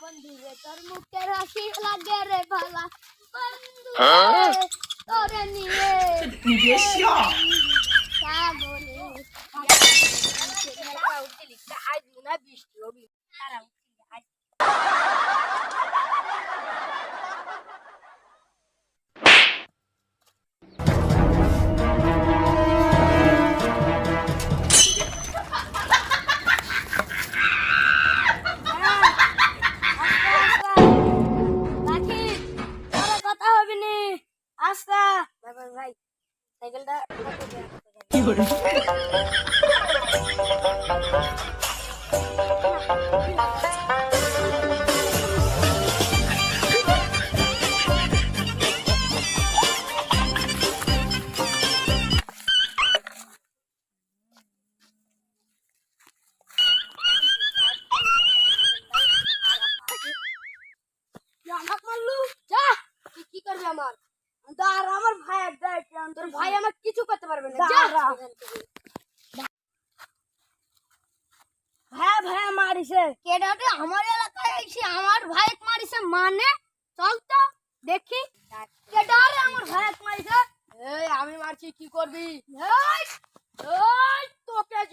বন্ধুরে তোর মুখের হাসি লাগে রে ভালা বন্ধু তোরে নিয়ে 你别笑。 সাগরে আজ না বৃষ্টি হবে তারা কথা হবে নি আচ্ছা ভাই সাইকেলটা কি করে? আমাকে মারলু যা তুই কি করবি আমার আর আমার ভাই তোর ভাই আমার কিছু করতে পারবে না যা হ্যাঁ ভাই মারিছে কেডাতে আমার এলাকায় এসে আমার ভাই মারিছে মানে চল তো দেখি কেডারে আমার ভাই মারিছে এই আমি মারছি কি করবি এই এই তোকে আজ